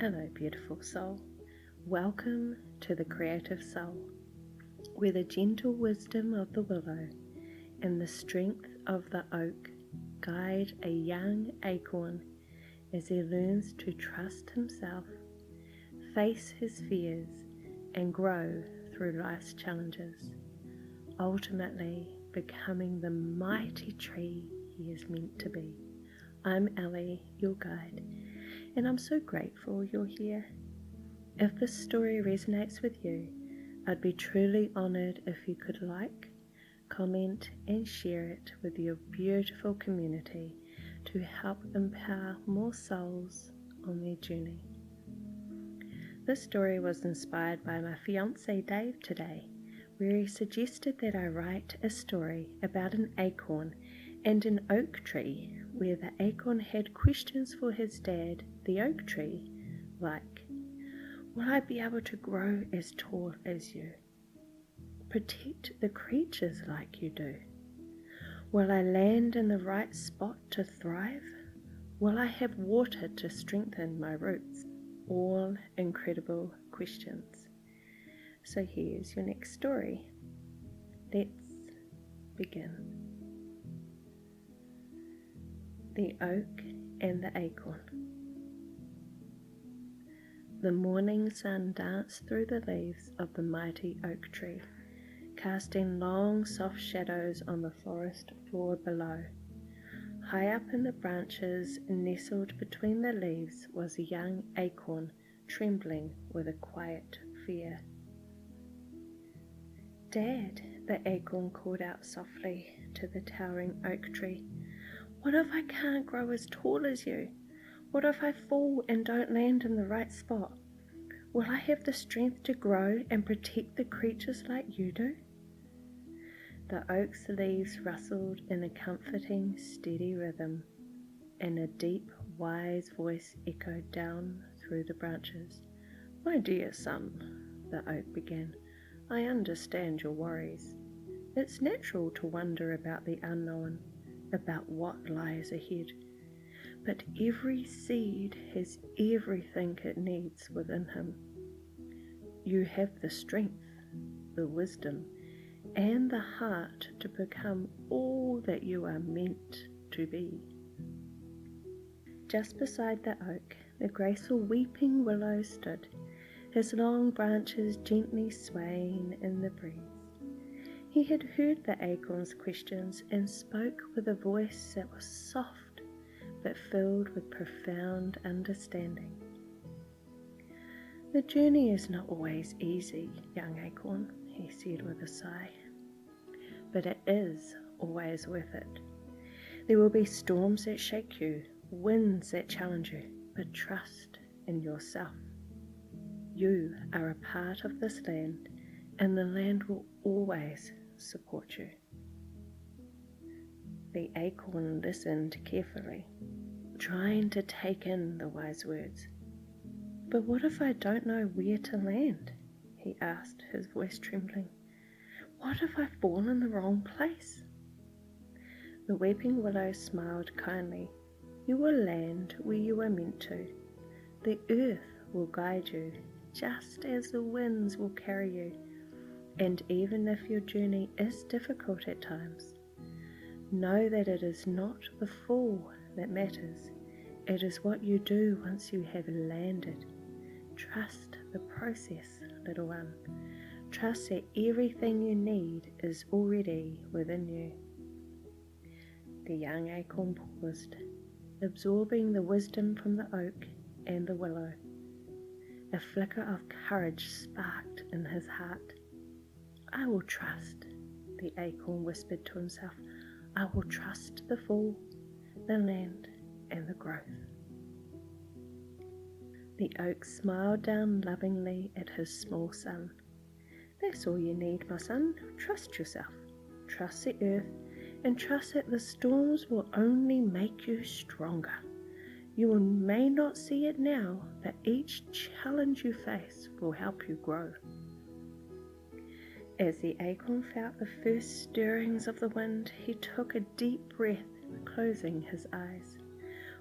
Hello, beautiful soul. Welcome to the creative soul, where the gentle wisdom of the willow and the strength of the oak guide a young acorn as he learns to trust himself, face his fears, and grow through life's challenges, ultimately becoming the mighty tree he is meant to be. I'm Ellie, your guide, and I'm so grateful you're here. If this story resonates with you, I'd be truly honoured if you could like, comment and share it with your beautiful community to help empower more souls on their journey. This story was inspired by my fiance Dave today, where he suggested that I write a story about an acorn and an oak tree, where the acorn had questions for his dad, the oak tree, like, will I be able to grow as tall as you? Protect the creatures like you do? Will I land in the right spot to thrive? Will I have water to strengthen my roots? All incredible questions. So here's your next story. Let's begin. The Oak and the Acorn. The morning sun danced through the leaves of the mighty oak tree, casting long soft shadows on the forest floor below. High up in the branches, nestled between the leaves, was a young acorn, trembling with a quiet fear. "Dad," the acorn called out softly to the towering oak tree, "what if I can't grow as tall as you? What if I fall and don't land in the right spot? Will I have the strength to grow and protect the creatures like you do?" The oak's leaves rustled in a comforting, steady rhythm, and a deep, wise voice echoed down through the branches. "My dear son," the oak began, "I understand your worries. It's natural to wonder about the unknown, about what lies ahead. But every seed has everything it needs within him. You have the strength, the wisdom, and the heart to become all that you are meant to be." Just beside the oak, the graceful Weeping Willow stood, his long branches gently swaying in the breeze. He had heard the acorn's questions and spoke with a voice that was soft but filled with profound understanding. "The journey is not always easy, young acorn," he said with a sigh, "but it is always worth it. There will be storms that shake you, winds that challenge you, but trust in yourself. You are a part of this land, and the land will always support you." The acorn listened carefully, trying to take in the wise words. "But what if I don't know where to land?" he asked, his voice trembling. "What if I fall in the wrong place?" The Weeping Willow smiled kindly. "You will land where you are meant to. The earth will guide you, just as the winds will carry you. And even if your journey is difficult at times, know that it is not the fall that matters. It is what you do once you have landed. Trust the process, little one. Trust that everything you need is already within you." The young acorn paused, absorbing the wisdom from the oak and the willow. A flicker of courage sparked in his heart. "I will trust," the acorn whispered to himself. "I will trust the fall, the land, and the growth." The oak smiled down lovingly at his small son. "That's all you need, my son. Trust yourself, trust the earth, and trust that the storms will only make you stronger. You may not see it now, but each challenge you face will help you grow." As the acorn felt the first stirrings of the wind, he took a deep breath, closing his eyes.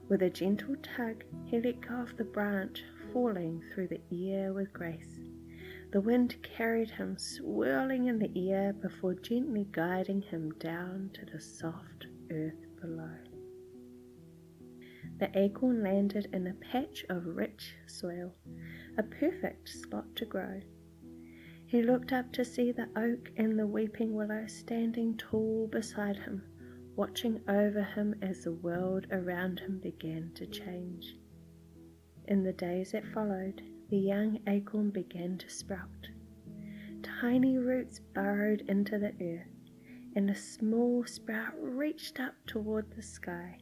With a gentle tug, he let go of the branch, falling through the air with grace. The wind carried him swirling in the air before gently guiding him down to the soft earth below. The acorn landed in a patch of rich soil, a perfect spot to grow. He looked up to see the oak and the weeping willow standing tall beside him, watching over him as the world around him began to change. In the days that followed, the young acorn began to sprout. Tiny roots burrowed into the earth, and a small sprout reached up toward the sky.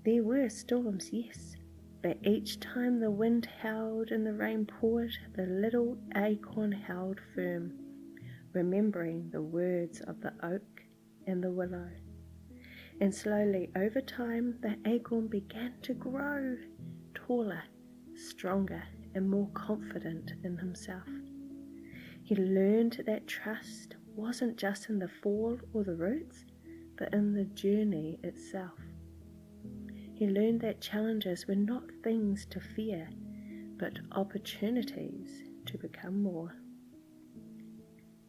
There were storms, yes, but each time the wind howled and the rain poured, the little acorn held firm, remembering the words of the oak and the willow. And slowly, over time, the acorn began to grow, taller, stronger, and more confident in himself. He learned that trust wasn't just in the fall or the roots, but in the journey itself. He learned that challenges were not things to fear, but opportunities to become more.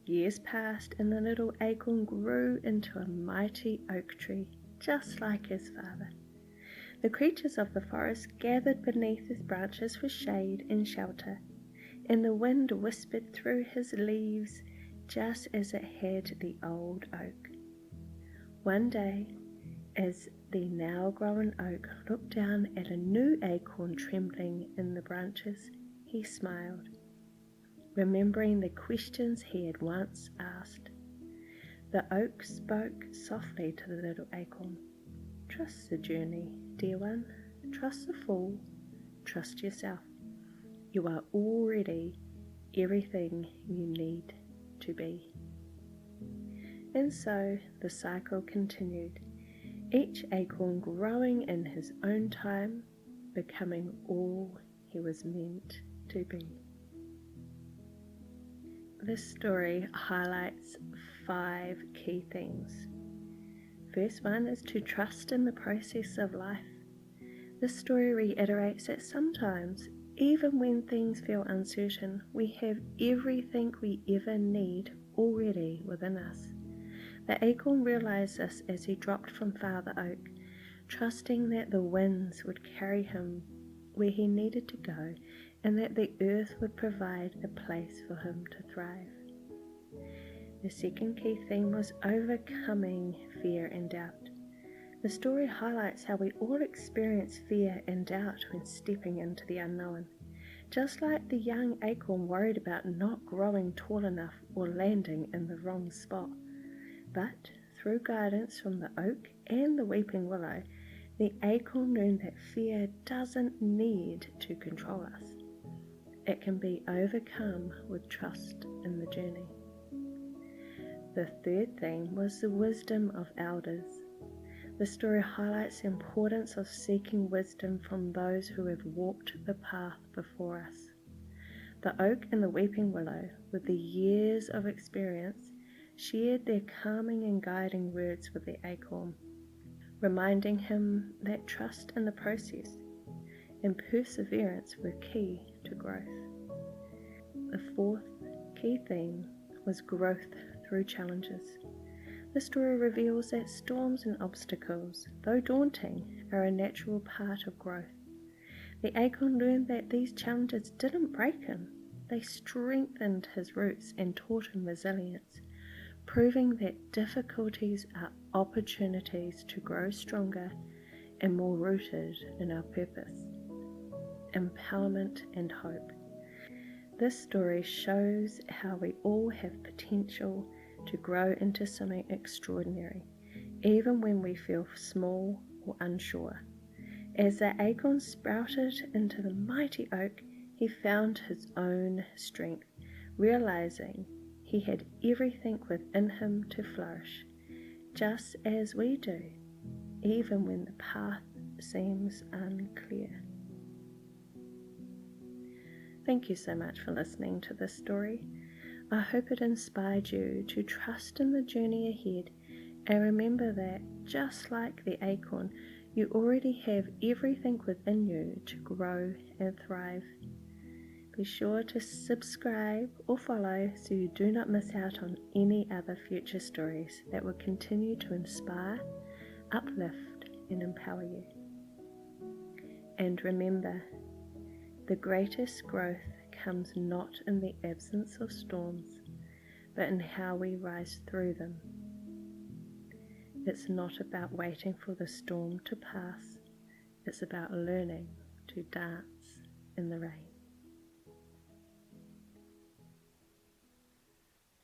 Years passed, and the little acorn grew into a mighty oak tree, just like his father. The creatures of the forest gathered beneath his branches for shade and shelter, and the wind whispered through his leaves just as it had the old oak. One day, as the now-grown oak looked down at a new acorn trembling in the branches, he smiled, remembering the questions he had once asked. The oak spoke softly to the little acorn. Trust the journey, dear one. Trust the fall. Trust yourself. You are already everything you need to be. And so the cycle continued, each acorn growing in his own time, becoming all he was meant to be. This story highlights 5 key things. First one is to trust in the process of life. This story reiterates that sometimes, even when things feel uncertain, we have everything we ever need already within us. The acorn realized this as he dropped from Father Oak, trusting that the winds would carry him where he needed to go, and that the earth would provide a place for him to thrive. The second key theme was overcoming fear and doubt. The story highlights how we all experience fear and doubt when stepping into the unknown. Just like the young acorn worried about not growing tall enough or landing in the wrong spot. But through guidance from the oak and the weeping willow, the acorn learned that fear doesn't need to control us. It can be overcome with trust in the journey. The third theme was the wisdom of elders. The story highlights the importance of seeking wisdom from those who have walked the path before us. The oak and the weeping willow, with the years of experience, shared their calming and guiding words with the acorn, reminding him that trust in the process and perseverance were key to growth. The fourth key theme was growth through challenges. The story reveals that storms and obstacles, though daunting, are a natural part of growth. The acorn learned that these challenges didn't break him. They strengthened his roots and taught him resilience, proving that difficulties are opportunities to grow stronger and more rooted in our purpose, empowerment, and hope. This story shows how we all have potential to grow into something extraordinary, even when we feel small or unsure. As the acorn sprouted into the mighty oak, he found his own strength, realizing he had everything within him to flourish, just as we do, even when the path seems unclear. Thank you so much for listening to this story. I hope it inspired you to trust in the journey ahead and remember that, just like the acorn, You already have everything within you to grow and thrive. Be sure to subscribe or follow so you do not miss out on any other future stories that will continue to inspire, uplift, and empower you. And remember, the greatest growth comes not in the absence of storms, but in how we rise through them. It's not about waiting for the storm to pass, it's about learning to dance in the rain.